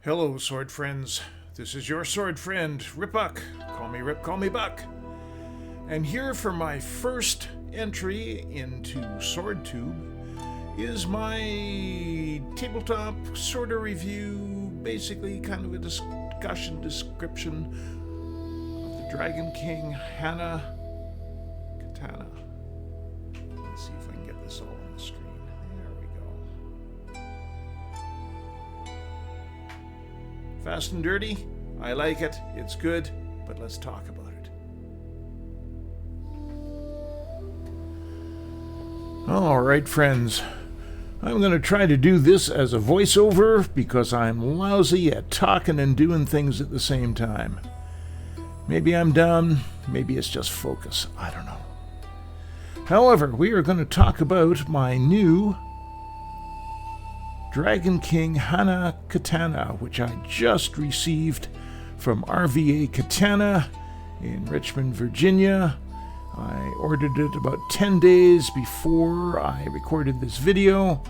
Hello, sword friends. This is your sword friend, Ripbuck. Call me Rip, call me Buck. And here for my first entry into SwordTube is my tabletop sort of review, basically kind of a discussion description of the Dragon King Hana Katana. Let's see if I can get this all on the screen. There we go. Fast and dirty. I like it. It's good, but let's talk about it. All right, friends. I'm going to try to do this as a voiceover because I'm lousy at talking and doing things at the same time. Maybe I'm dumb. Maybe it's just focus. I don't know. However, we are going to talk about my new Dragon King Hana Katana, which I just received from RVA-Katana in Richmond, Virginia. I ordered it about 10 days before I recorded this video.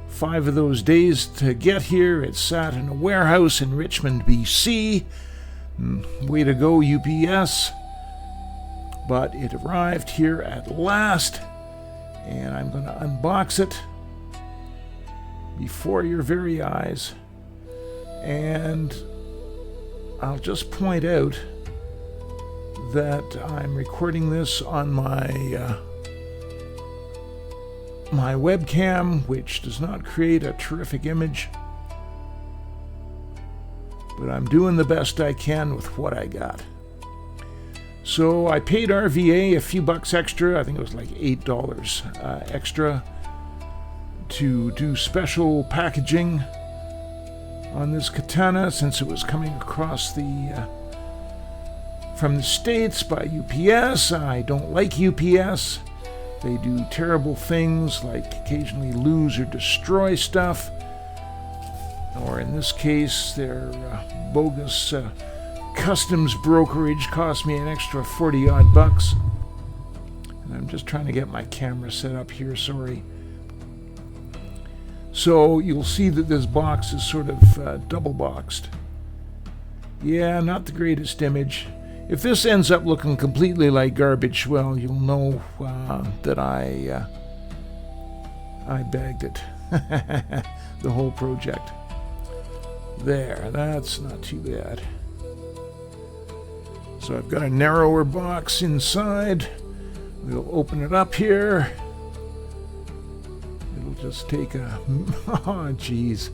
5 of those days to get here. It sat in a warehouse in Richmond, BC. Way to go, UPS. But it arrived here at last, and I'm going to unbox it before your very eyes. And I'll just point out that I'm recording this on my my webcam, which does not create a terrific image, but I'm doing the best I can with what I got. So I paid RVA a few bucks extra. I think it was like $8 extra to do special packaging on this katana, since it was coming across the from the States by UPS. I don't like UPS. They do terrible things like occasionally lose or destroy stuff, or in this case their bogus customs brokerage cost me an extra 40 odd bucks. And I'm just trying to get my camera set up here, sorry. So you'll see that this box is sort of double boxed. Yeah, not the greatest image. If this ends up looking completely like garbage, well, you'll know that I bagged it. The whole project. There, that's not too bad. So I've got a narrower box inside. We'll open it up here. It'll just take a... Oh, jeez.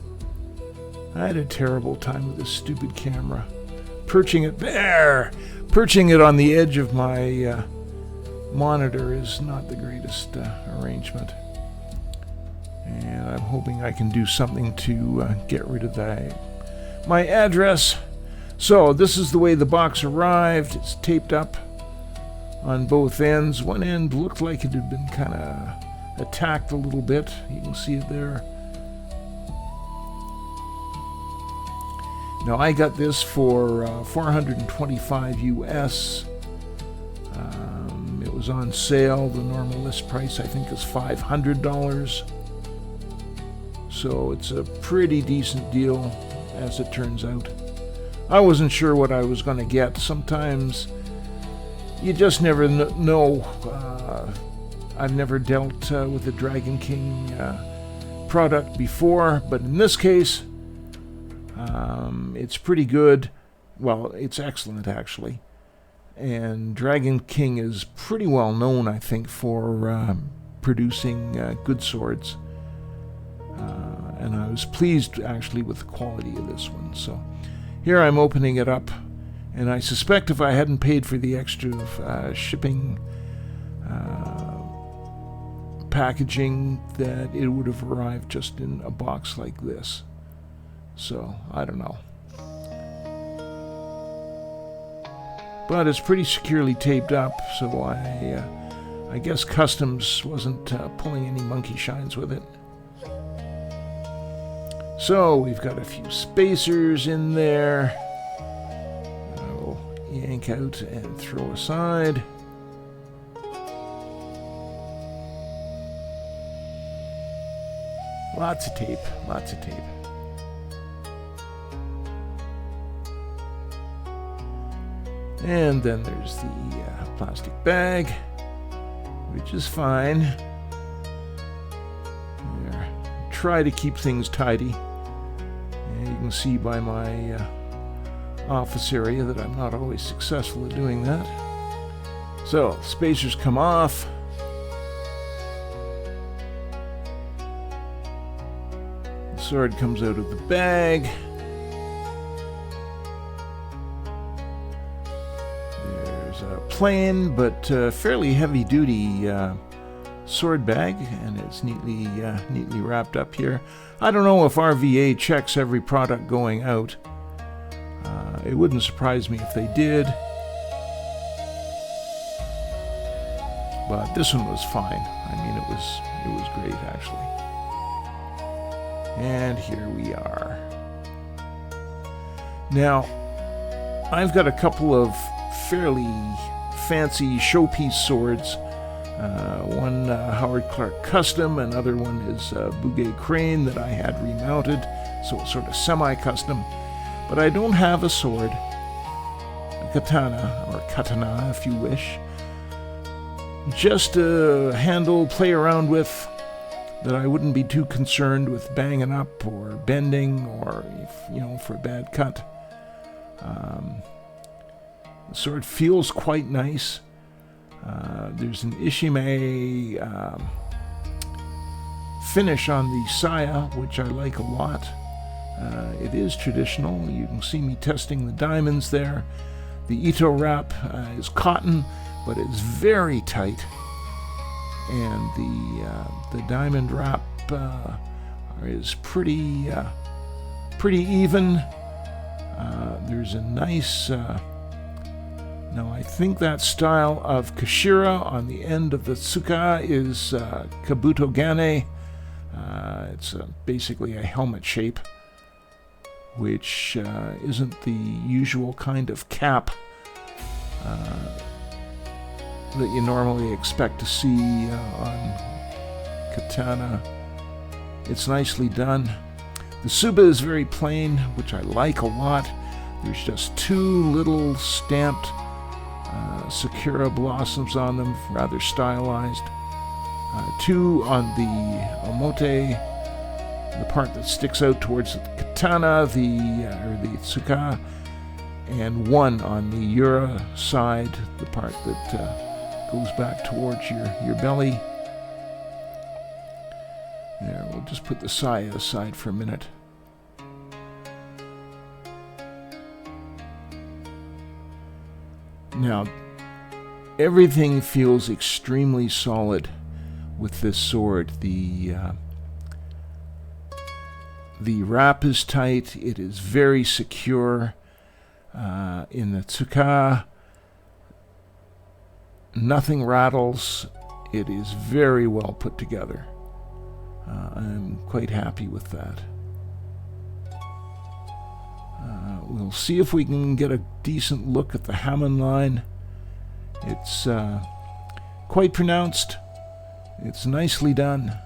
I had a terrible time with this stupid camera. Perching it there! Perching it on the edge of my monitor is not the greatest arrangement. And I'm hoping I can do something to get rid of that. My address. So this is the way the box arrived. It's taped up on both ends. One end looked like it had been kind of attacked a little bit. You can see it there. Now I got this for $425 US. It was on sale. The normal list price I think is $500. So it's a pretty decent deal, as it turns out. I wasn't sure what I was going to get. Sometimes you just never know. I've never dealt with a Dragon King product before, but in this case, it's pretty good. Well, it's excellent, actually. And Dragon King is pretty well known, I think, for producing good swords. And I was pleased, actually, with the quality of this one. So here I'm opening it up, and I suspect if I hadn't paid for the extra shipping packaging, that it would have arrived just in a box like this. So, I don't know. But it's pretty securely taped up, so I guess Customs wasn't pulling any monkey shines with it. So, we've got a few spacers in there. I'll yank out and throw aside. Lots of tape, lots of tape. And then there's the plastic bag, which is fine. There. Try to keep things tidy. And you can see by my office area that I'm not always successful at doing that. So, spacers come off. The sword comes out of the bag. There's a plain but fairly heavy-duty sword bag, and it's neatly wrapped up here. I don't know if RVA checks every product going out. It wouldn't surprise me if they did. But this one was fine. I mean, it was great, actually. And here we are. Now, I've got a couple of fairly fancy showpiece swords. One Howard Clark Custom, another one is Bouguet Crane that I had remounted, so it's sort of semi-custom. But I don't have a sword, a katana, or katana if you wish, just a handle, play around with, that I wouldn't be too concerned with banging up or bending or, for a bad cut. The sword feels quite nice. There's an ishime finish on the saya, which I like a lot. It is traditional. You can see me testing the diamonds there. The Ito wrap is cotton, but it's very tight. And the diamond wrap is pretty even. There's a nice... now, I think that style of kashira on the end of the tsuka is kabuto gane. It's basically a helmet shape, which isn't the usual kind of cap that you normally expect to see on katana. It's nicely done. The tsuba is very plain, which I like a lot. There's just two little stamped sakura blossoms on them, rather stylized. Two on the omote, the part that sticks out towards the katana, or the tsuka, and one on the yura side, the part that goes back towards your belly. There, we'll just put the saya aside for a minute. Now, everything feels extremely solid with this sword. The wrap is tight. It is very secure. In the tsuka, nothing rattles. It is very well put together. I'm quite happy with that. We'll see if we can get a decent look at the Hammond line. It's quite pronounced. It's nicely done.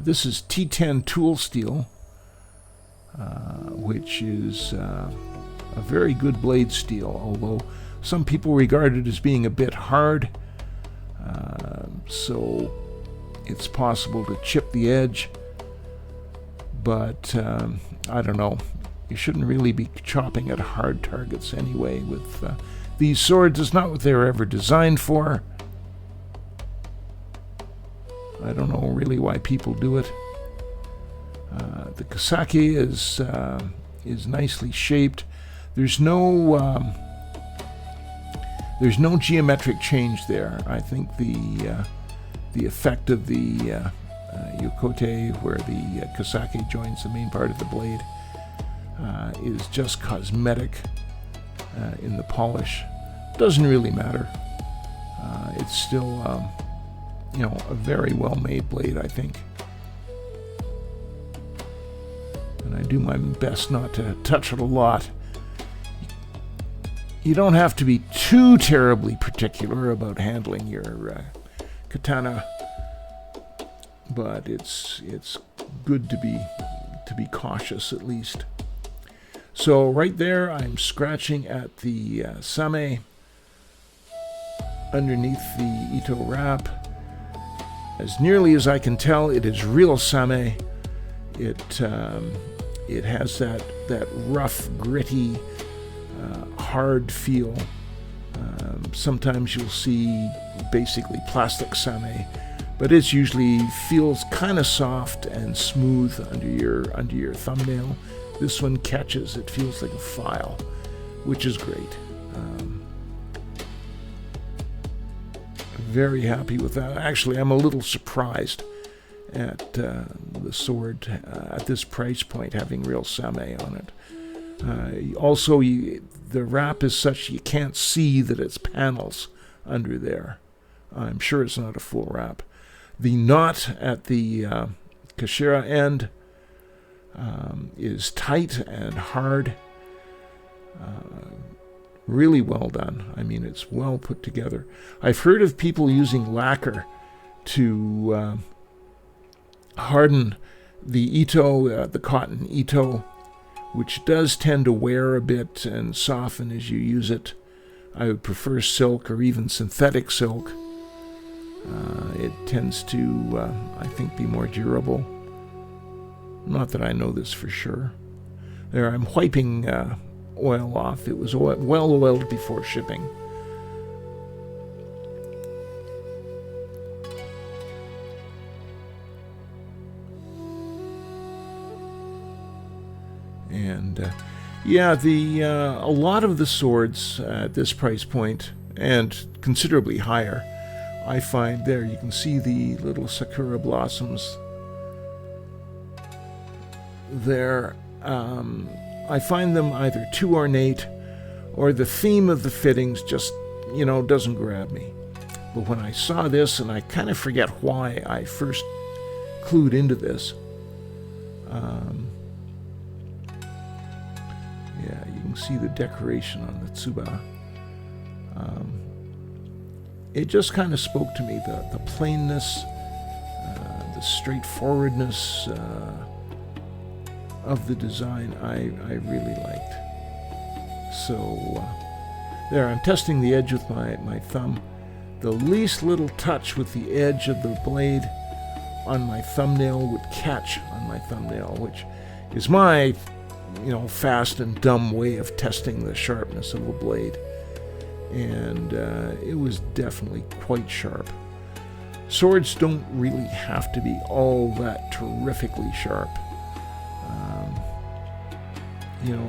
This is T10 tool steel, which is a very good blade steel, although some people regard it as being a bit hard, so it's possible to chip the edge, but I don't know. You shouldn't really be chopping at hard targets anyway with these swords. It's not what they were ever designed for. I don't know really why people do it. The kasake is nicely shaped. There's no geometric change there. I think the effect of the yokote, where the kasake joins the main part of the blade, is just cosmetic in the polish. Doesn't really matter. It's still, a very well-made blade, I think. And I do my best not to touch it a lot. You don't have to be too terribly particular about handling your katana, but it's good to be cautious at least. So right there, I'm scratching at the same underneath the Ito wrap. As nearly as I can tell, it is real same. It has that rough, gritty, hard feel. Sometimes you'll see basically plastic same, but it usually feels kind of soft and smooth under your thumbnail. This one catches; it feels like a file, which is great. Very happy with that. Actually, I'm a little surprised at the sword at this price point having real same on it. Also, the wrap is such you can't see that it's panels under there. I'm sure it's not a full wrap. The knot at the Kashira end is tight and hard. Really well done. I mean, it's well put together. I've heard of people using lacquer to harden the Ito, the cotton Ito, which does tend to wear a bit and soften as you use it. I would prefer silk or even synthetic silk. It tends to, I think, be more durable. Not that I know this for sure. There, I'm wiping oil off. It was well oiled before shipping. And yeah, a lot of the swords at this price point and considerably higher, I find there you can see the little sakura blossoms there. I find them either too ornate or the theme of the fittings just, doesn't grab me. But when I saw this, and I kind of forget why I first clued into this, yeah, you can see the decoration on the tsuba. It just kind of spoke to me, the plainness, the straightforwardness of the design I really liked. So there, I'm testing the edge with my thumb. The least little touch with the edge of the blade on my thumbnail would catch on my thumbnail, which is my fast and dumb way of testing the sharpness of a blade. And it was definitely quite sharp. Swords don't really have to be all that terrifically sharp.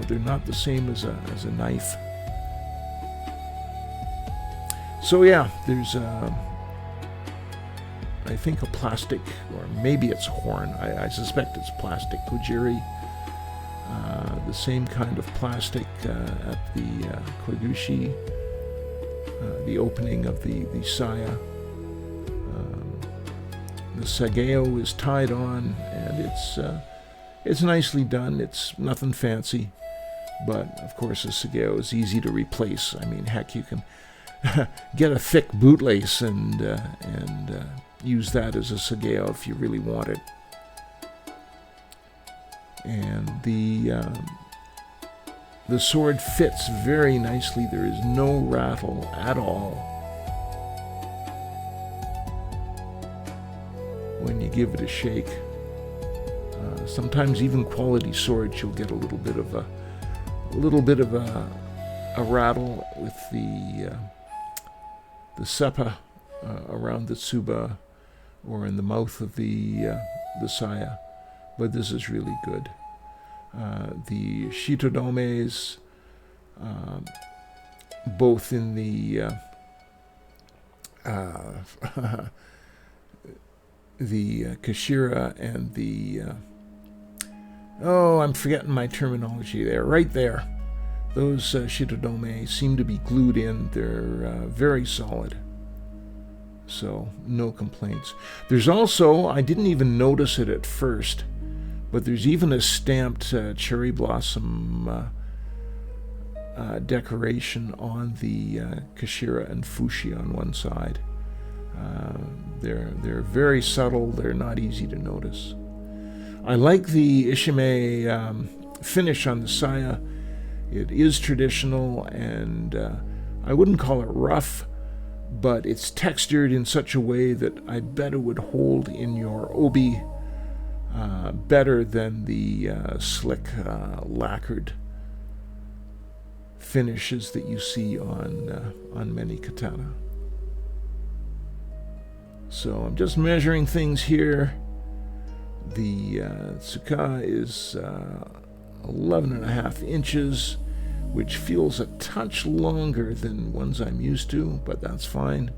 They're not the same as a knife. So yeah, there's I think a plastic, or maybe it's horn. I suspect it's plastic kujiri. The same kind of plastic at the koigushi, the opening of the saya. The sageo is tied on, and it's nicely done. It's nothing fancy, but of course the sageo is easy to replace. I mean, heck, you can get a thick bootlace and use that as a sageo if you really want it. And the sword fits very nicely. There is no rattle at all when you give it a shake. Sometimes even quality swords, you'll get a little bit of a rattle with the seppa around the tsuba or in the mouth of the saya, but this is really good. The shitodomes, both in the kashira and the I'm forgetting my terminology there. Right there, those shitodome seem to be glued in. They're very solid, so no complaints. There's also, I didn't even notice it at first, but there's even a stamped cherry blossom decoration on the kashira and fushi on one side. They're very subtle. They're not easy to notice. I like the ishime finish on the saya. It is traditional, and I wouldn't call it rough, but it's textured in such a way that I bet it would hold in your obi better than the slick lacquered finishes that you see on many katana. So I'm just measuring things here. The tsuka is 11.5 inches, which feels a touch longer than ones I'm used to, but that's fine.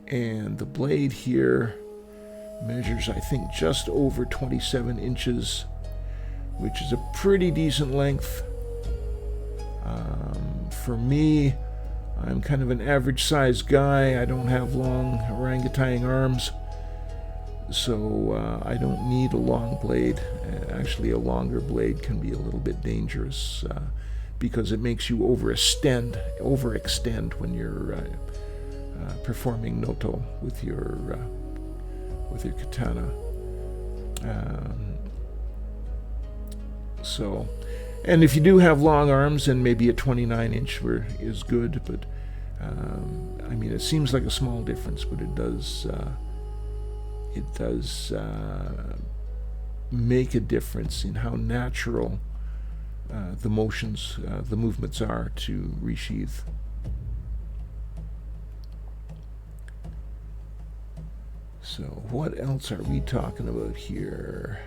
And the blade here measures, I think, just over 27 inches, which is a pretty decent length. For me, I'm kind of an average-sized guy. I don't have long orangutan arms, so I don't need a long blade. Actually, a longer blade can be a little bit dangerous because it makes you overextend when you're performing noto with your katana. And if you do have long arms, then maybe a 29-inch is good. But I mean, it seems like a small difference, but it does make a difference in how natural the movements are to resheath. So what else are we talking about here?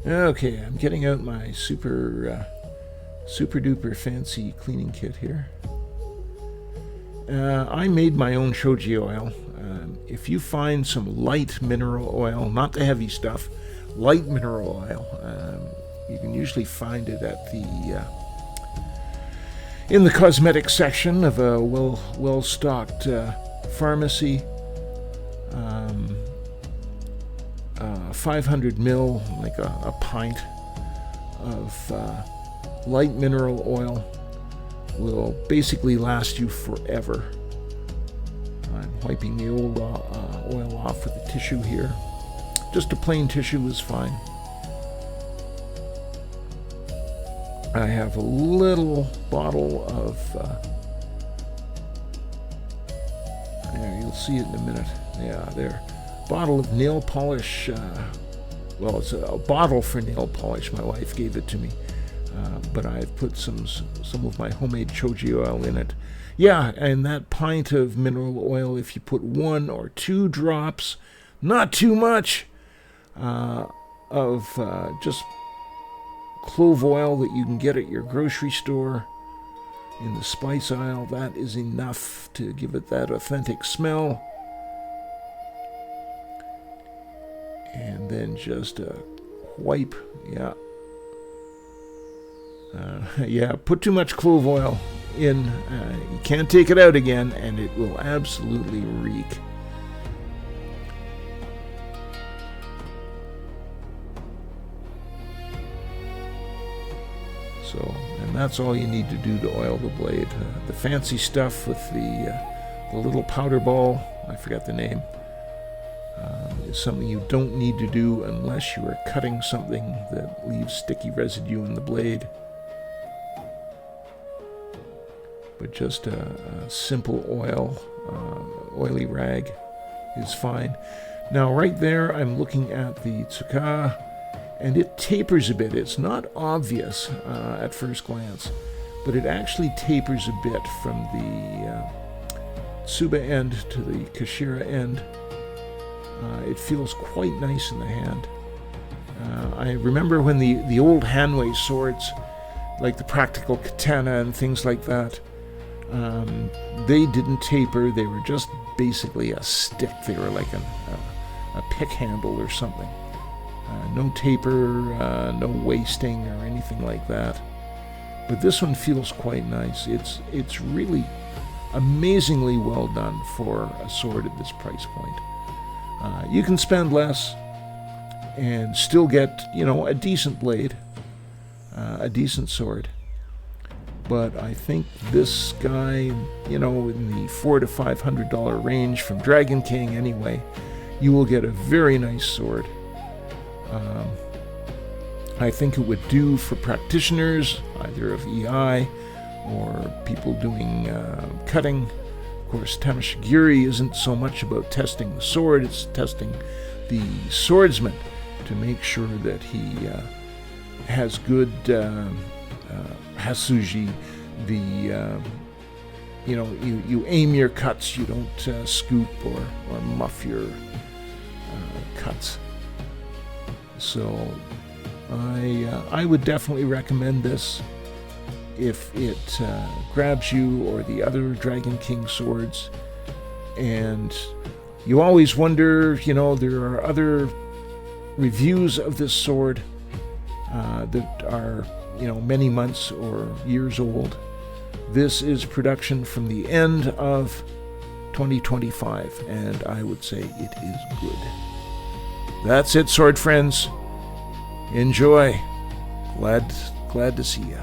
Okay, I'm getting out my super duper fancy cleaning kit here. I made my own shoji oil. If you find some light mineral oil, not the heavy stuff, light mineral oil, you can usually find it at in the cosmetics section of a well-stocked pharmacy. 500 ml, like a pint of light mineral oil will basically last you forever. I'm wiping the old oil off with a tissue here. Just a plain tissue is fine. I have a little bottle of there, you'll see it in a minute. Yeah, there. Bottle of nail polish. Well, it's a bottle for nail polish. My wife gave it to me, but I've put some of my homemade shoji oil in it. Yeah, and that pint of mineral oil, if you put 1 or 2 drops, not too much, of just clove oil that you can get at your grocery store in the spice aisle, that is enough to give it that authentic smell. And then just a wipe, yeah. Put too much clove oil in, you can't take it out again, and it will absolutely reek. So, and that's all you need to do to oil the blade. The fancy stuff with the little powder ball, I forgot the name, is something you don't need to do unless you are cutting something that leaves sticky residue in the blade. But just a simple oily rag is fine. Now right there I'm looking at the tsuka, and it tapers a bit. It's not obvious at first glance, but it actually tapers a bit from the tsuba end to the kashira end. It feels quite nice in the hand. I remember when the old Hanwei swords, like the practical katana and things like that, they didn't taper. They were just basically a stick. They were like a pick handle or something. No taper, no wasting or anything like that. But this one feels quite nice. It's really amazingly well done for a sword at this price point. You can spend less and still get, a decent blade, a decent sword. But I think this guy, in the $400 to $500 range from Dragon King anyway, you will get a very nice sword. I think it would do for practitioners, either of EI or people doing cutting. Of course, Tamashigiri isn't so much about testing the sword, it's testing the swordsman to make sure that he has good hasuji. You aim your cuts, you don't scoop or muff your cuts. So I would definitely recommend this if it grabs you, or the other Dragon King swords. And you always wonder, there are other reviews of this sword that are, many months or years old. This is production from the end of 2025, and I would say it is good. That's it, sword friends. Enjoy. Glad to see ya.